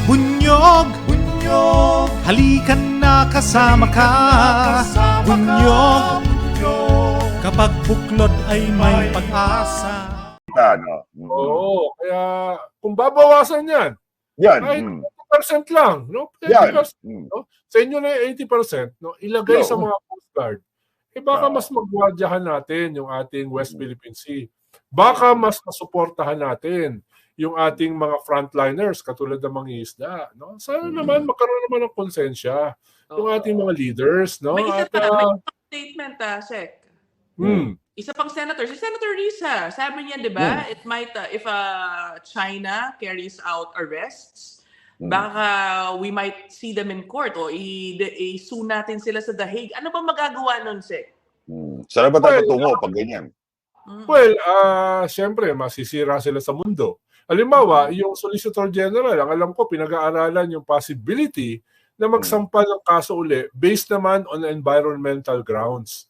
Bunyog, bunyog, halikan na kasama ka. Bunyog, kapag buklod ay may pag-asa. Ano? Oo, kaya kung babawasan yan, Yan. kahit 80% lang, no? 80%, Yan. no? Sa inyo na yung 80%, no? Ilagay sa mga Coast Guard. Baka mas magwardyahan natin yung ating West Philippine Sea. Baka mas masuportahan natin yung ating mga frontliners katulad ng mga isda, no? Sana naman magkaroon naman ng konsensya yung ating mga leaders, no? May isa At, pa, may statement, Sec. Isa pang senator, si Senator Risa, sabi niya, di ba, it might, if China carries out arrests, baka we might see them in court o i-sue natin sila sa The Hague. Ano bang magagawa nun, Sec? Saan ba tayo tungo pag ganyan? well, syempre, masisira sila sa mundo. Halimbawa, yung Solicitor General, ang alam ko, pinag-aaralan yung possibility na magsampal ng kaso uli based naman on environmental grounds.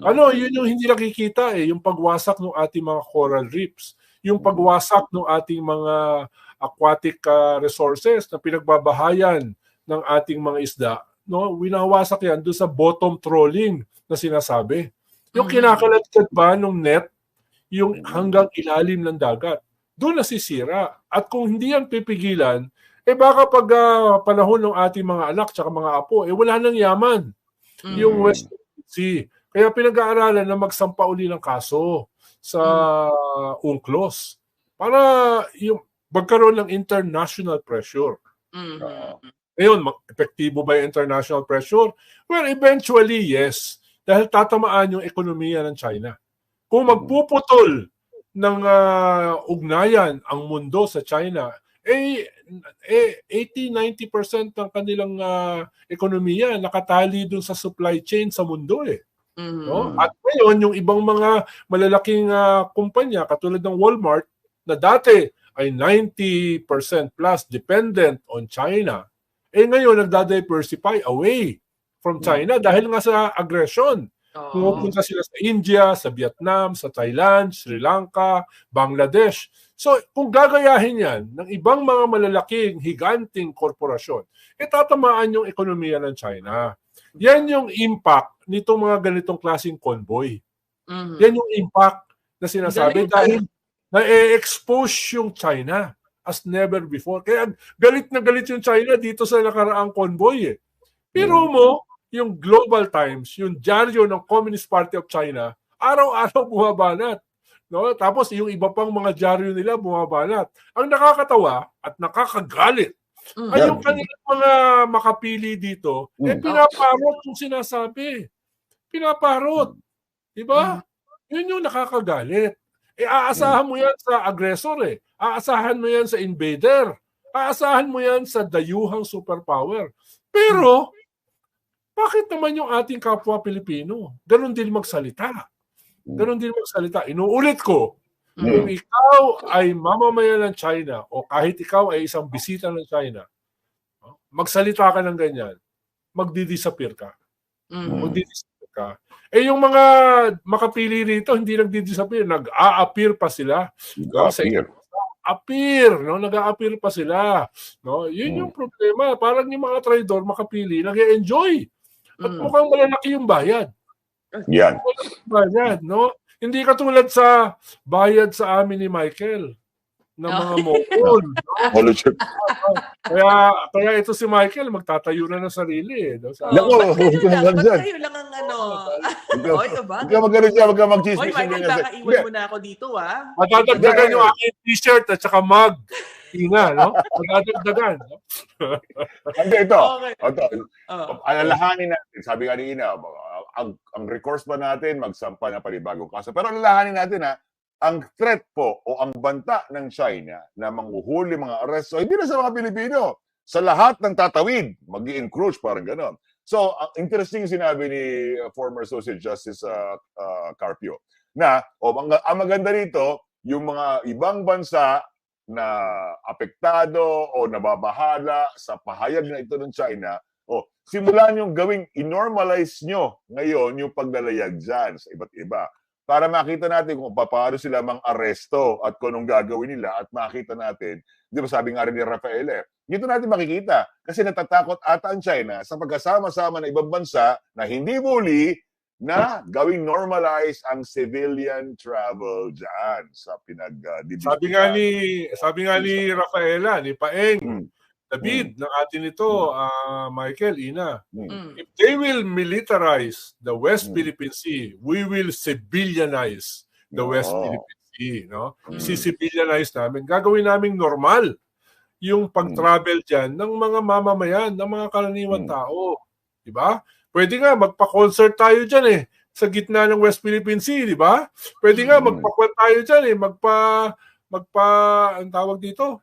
Ano, yun yung hindi nakikita yung pagwasak ng ating mga coral reefs, yung pagwasak ng ating mga aquatic resources na pinagbabahayan ng ating mga isda, no? Winawasak yan doon sa bottom trawling na sinasabi. Yung kinakaladkad ba ng net, yung hanggang ilalim ng dagat, doon nasisira. At kung hindi yan pipigilan, baka pag panahon ng ating mga anak at mga apo, wala nang yaman yung West Sea. Kaya pinag-aaralan na magsampa uli ng kaso sa UNCLOS para yung magkaroon ng international pressure. Ngayon, epektibo ba yung international pressure? Well, eventually, yes. Dahil tatamaan yung ekonomiya ng China. Kung magpuputol ng ugnayan ang mundo sa China, 80-90% ng kanilang ekonomiya nakatali dun sa supply chain sa mundo No? At ngayon, yung ibang mga malalaking kumpanya katulad ng Walmart na dati ay 90% plus dependent on China, ngayon nagda-diversify away from China dahil nga sa aggression. Pumupunta sila sa India, sa Vietnam, sa Thailand, Sri Lanka, Bangladesh. So kung gagayahin yan ng ibang mga malalaking higanting korporasyon, tatamaan yung ekonomiya ng China. Yan yung impact nitong mga ganitong klaseng convoy. Yan yung impact na sinasabi dahil na-expose yung China as never before. Kaya galit na galit yung China dito sa nakaraang convoy. Pero yung Global Times, yung dyaryo ng Communist Party of China, araw-araw bumabanat. No? Tapos yung iba pang mga dyaryo nila bumabanat. Ang nakakatawa at nakakagalit ay yung kanilang mga makapili dito, pinaparot yung sinasabi. Pinaparot. Diba? Yun yung nakakagalit. Aasahan mo yan sa aggressor Aasahan mo yan sa invader. Aasahan mo yan sa dayuhang superpower. Pero, bakit naman yung ating kapwa Pilipino ganon din magsalita? Ganon din magsalita. Inuulit ko, kung ikaw ay mamamayan ng China o kahit ikaw ay isang bisita ng China, magsalita ka ng ganyan, magdi-disappear ka. Magdi-disappear ka. Yung mga makapili rito, hindi nagdi-disappear, nag-a-appear pa sila. Appear, no? Nag-a-appear pa sila. No? Yun yung problema. Parang yung mga traidor makapili, nag-e-enjoy. At mukhang malalaki yung bayad. Yan. Bayad, no? Hindi katulad sa bayad sa amin ni Michael ng mga mokol. No? Kaya ito si Michael, magtatayo na ng sarili. No? Kayo lang ang Huwag ka magalit siya, huwag ka mag-chismis. Hoy, Michael, baka iwan mo na ako dito, Matadagdagan yung aking t-shirt at saka mug. Ina, no? Matadagdagan. No? Ito. Alalahanin natin, sabi nga ni Ina, ang recourse ba natin, magsampa na panibagong kaso. Pero alalahanin natin ang threat po o ang banta ng China na manghuhuli mga aresto, hindi na sa mga Pilipino. Sa lahat ng tatawid, mag-i-encroach, parang gano'n. So, interesting yung sinabi ni former Associate Justice Carpio na ang maganda rito, yung mga ibang bansa na apektado o nababahala sa pahayag na ito ng China, simulan yung gawing i-normalize nyo ngayon yung paglalayag dyan sa iba't iba. Para makita natin kung paano sila mang aresto at kung anong gagawin nila at makita natin, di ba sabi nga rin ni Rafael Dito natin makikita. Kasi natatakot ata ang China sa pagkasama-sama ng ibang bansa na hindi muli na gawing normalize ang civilian travel dyan sa Sabi nga ni Rafaela, ni Paeng, David, ng atin ito, Michael, Ina, if they will militarize the West Philippine Sea, we will civilianize the West Philippine Sea. No? Civilianize namin. Gagawin namin normal yung pag-travel dyan ng mga mamamayan, ng mga karaniwan tao. Diba? Pwede nga, magpa-concert tayo dyan sa gitna ng West Philippine Sea, di ba? Pwede nga, magpa-kwent tayo dyan ang tawag dito?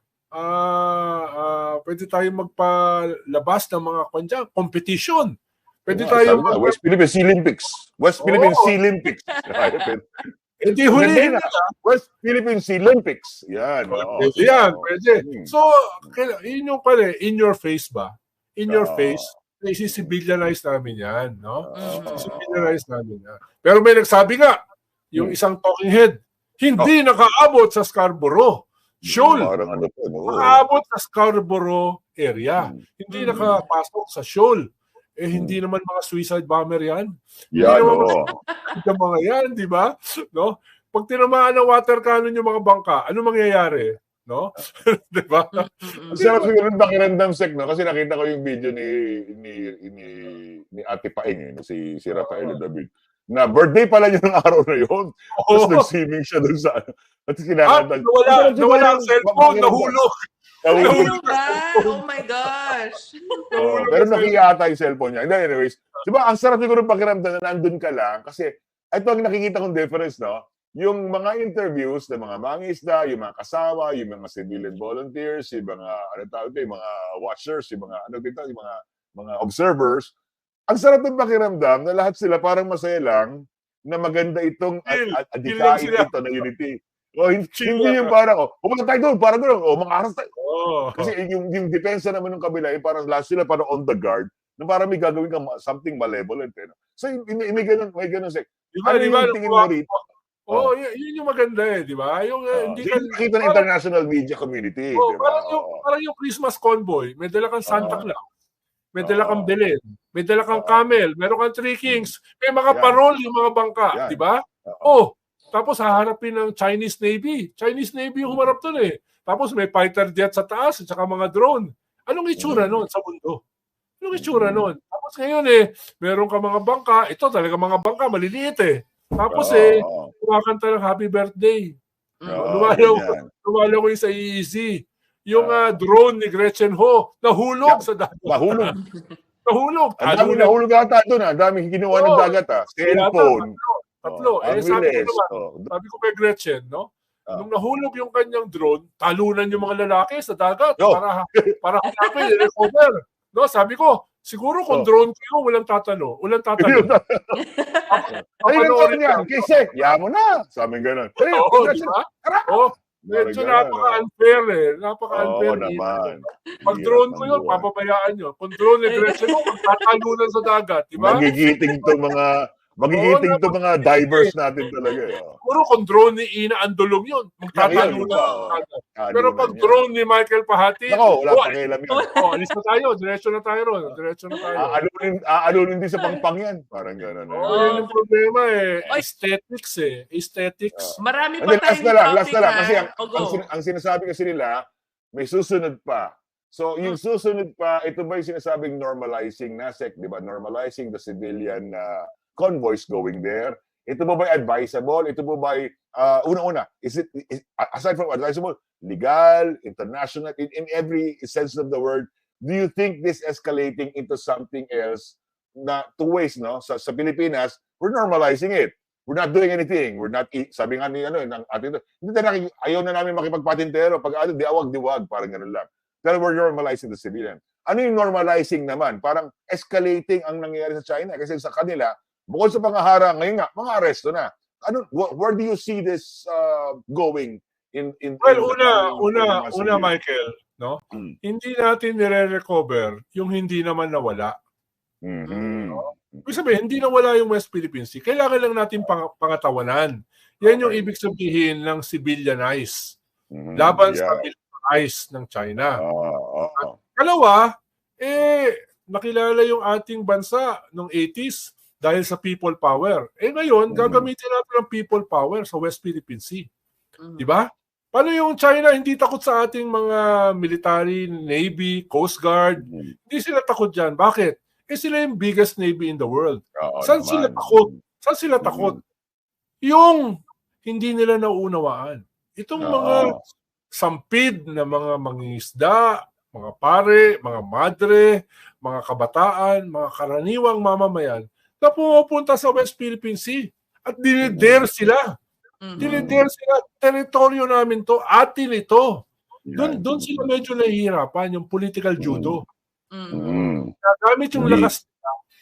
Pwede tayo magpalabas ng mga competition. Pwede tayo West Philippine Sea Olympics. West Philippine Sea Olympics. Hindi hulihin nila. West Philippine Sea Olympics. Yan. Pwede. So, yun yung pala, in your face ba? In your face, isi-civilianize namin yan. No? Isi-civilianize namin yan. Pero may nagsabi nga, yung isang talking head, hindi nakaabot sa Scarborough Shoal. Nakaabot sa Scarborough area. Hindi nakapasok sa Shoal. Hindi naman mga suicide bomber yan. Hindi naman mga yan, di ba? No? Pag tinamaan ng water cannon yung mga bangka, ano mangyayari? No? Di ba? Sarap siguro ng pakiramdam, Sek, no? Kasi nakita ko yung video ni Ate Paeng, si Rafael David. Na birthday pala niya ng araw na yun. Tapos nag-swimming siya doon sa at kinakanta. Nawala ang cellphone, nahulog. Nahulog ba? Oh my gosh. Pero nakiyata yung cellphone niya. Anyways, di ba, ang sarap siguro pakiramdam na nandun ka lang kasi ito ang nakikita kong difference, no? Yung mga interviews ng mga mangisda, yung mga kasama, yung mga civilian volunteers, yung mga watchers, yung mga observers, ang sarap ng pakiramdam na lahat sila parang masaya lang na maganda itong adikain ito na unity. Hindi yung parang, pumunta tayo doon, parang doon, makakas tayo. Kasi yung depensa naman ng kabila, parang lahat sila parang on the guard, na parang may gagawin ka something malevolent. So, may ganun, Sek. Ano yung tingin mo rito? Yun yung maganda di ba? Yung hindi ka nakita ng international media community, di ba? Parang yung Christmas convoy, may dala kang Santa Claus. May dala kang Belen, may dala kang camel, meron kang Three Kings, may mga parol yung mga bangka, di ba? Tapos haharapin ng Chinese Navy. Chinese Navy yung humarap doon Tapos may fighter jet sa taas at saka mga drone. Anong itsura noon sa mundo? Anong itsura noon? Tapos ngayon meron ka mga bangka, ito talaga mga bangka, maliliit Tapos kumakanta ng happy birthday. Lumalaw ko yung sa EEZ. Yung drone ni Gretchen Ho, nahulog sa dagat. Nahulog. Ang dami nahulog ata doon. Ang dami ginawa ng dagat. Cellphone. Tatlo. Sabi ko kay Gretchen, no? Nung nahulog yung kanyang drone, talunan yung mga lalaki sa dagat para hanapin, i-recover. No, sabi ko, siguro kung drone kayo, walang tatalo. Ay, nagsabi niya, kasi, mo na. Sabi gano'n. Medyo napaka-unfair Napaka-unfair. Naman. Pag drone ko yun, papabayaan nyo. Kung drone ni Gretchen mo, magtatalunan sa dagat. Diba? Magigiting to mga divers natin talaga. Puro kung drone ni Ina Andulong yun, magtatalunan sa dagat. Pero pag drone ni Michael Pahati, wala pakialam yan. alis na tayo. Diretso na tayo ron. Aalunin din sa pangpang yan. Parang gano'n. Yun yung problema Aesthetics Aesthetics. Marami pa tayong last na lang. Kasi ang sinasabi kasi nila, may susunod pa. So, yung susunod pa, ito ba yung sinasabing normalizing na, Sek, di ba? Normalizing the civilian convoys going there. Ito ba ba advisable? Ito ba ba una-una? Is aside from advisable, legal, international, in every sense of the word, do you think this escalating into something else na two ways, no? Sa Pilipinas, we're normalizing it. We're not doing anything. We're not, sabi nga ni ng ating, ayaw na namin makipagpatintero. Pag diwag, parang gano'n lang. Pero we're normalizing the civilian. Ano yung normalizing naman? Parang escalating ang nangyayari sa China. Kasi sa kanila, bukod sa pangaharang, ngayon nga, mga aresto na. Where do you see this going? Una, Michael, no? Hindi natin nire-recover yung hindi naman nawala. Ibig sabihin, hindi nawala yung West Philippine Sea. Kailangan lang natin pangatawanan. Yan yung ibig sabihin ng civilianize. Laban sa eyes ng China. Oo. Kalawa, nakilala yung ating bansa noong 80s dahil sa people power. Ngayon, gagamitin natin ang people power sa West Philippine Sea. Di ba? Paano yung China hindi takot sa ating mga military, Navy, Coast Guard? Hindi sila takot dyan. Bakit? Sila yung biggest Navy in the world. Saan sila takot? Saan sila takot? Yung hindi nila nauunawaan. Itong mga sampid na mga mangingisda, mga pare, mga madre, mga kabataan, mga karaniwang mamamayan na pumupunta sa West Philippine Sea at dinidare sila. Dinidare sila, teritoryo namin to, atin ito. Doon sila medyo nahihirapan, yung political judo. Nagamit yung lakas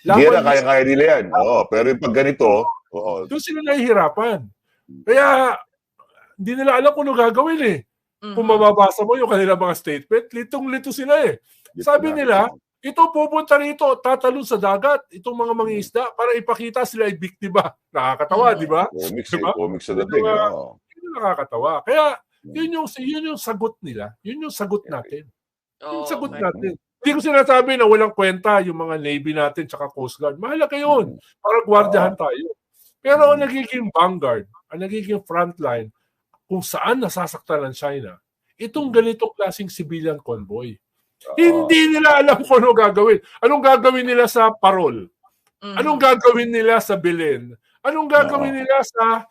nila. Gera, kaya nila yan. Pero yung pag ganito, doon sila nahihirapan. Kaya, hindi nila alam kung ano gagawin eh. Kung mababasa mo yung kanilang mga statement, litong-lito sila eh. Sabi nila, ito pupunta rito, tatalon sa dagat, itong mga mangingisda, para ipakita sila ay biktima. Nakakatawa, di ba? Comics sa dating. Yun nakakatawa. Kaya, yun yung sagot nila. Yun yung sagot natin. Yung sagot natin. Hindi ko sinasabi na walang kwenta yung mga Navy natin tsaka Coast Guard. Mahalaga yun. Para gwardiyahan tayo. Pero ang nagiging vanguard, ang nagiging frontline, kung saan nasasaktan ng China, itong ganitong klaseng civilian convoy. Hindi nila alam kung ano gagawin. Anong gagawin nila sa Parol? Anong gagawin nila sa Belen? Anong gagawin nila sa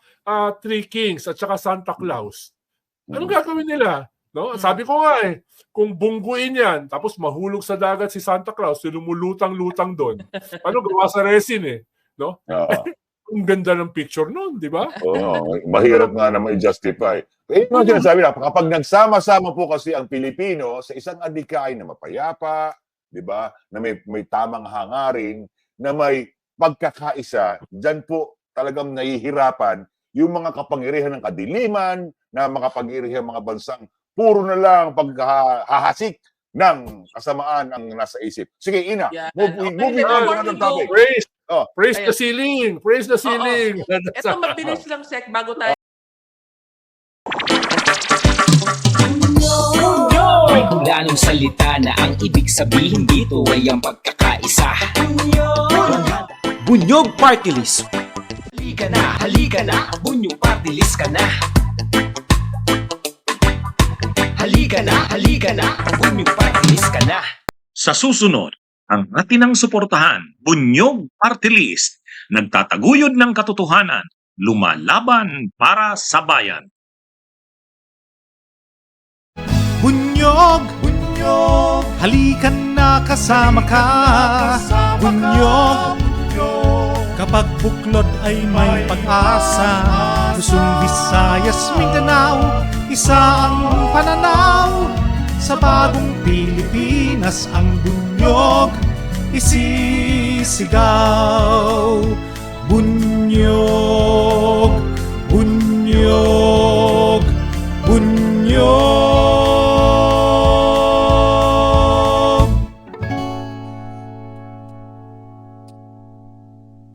Three Kings at saka Santa Claus? Anong gagawin nila? No? Sabi ko nga kung bungguin yan, tapos mahulog sa dagat si Santa Claus, lumulutang-lutang doon. Ano gawa sa resin no? Ang ganda ng picture noon, di ba? Mahirap nga na ma-justify. Yung sinasabi na, kapag nagsama-sama po kasi ang Pilipino sa isang adhikain na mapayapa, di ba? Na may tamang hangarin, na may pagkakaisa, dyan po talagang nahihirapan yung mga kapangyarihan ng kadiliman, na makapangyarihan mga bansang puro na lang paghahasik ng kasamaan ang nasa isip. Sige, Ina, moving on to another topic. Praise the ceiling! Praise the ceiling! Ito mabilis lang, Sek, bago tayo. May hulanong salita na ang ibig sabihin dito ay ang pagkakaisa. Bunyog Party List. Halika na, Bunyog Party List ka na. Halika na, Bunyog Party List ka na. Sa susunod, ang atinang suportahan, Bunyog Party List, nagtataguyod ng katotohanan, lumalaban para sa bayan. Bunyog, bunyog, halikan na kasama ka. Bunyog, kapag buklod ay may pag-asa. Luzon, Visayas, Mindanao, isa ang pananaw. Sa bagong Pilipinas ang bunyog isisigaw. Bunyog, bunyog, bunyog.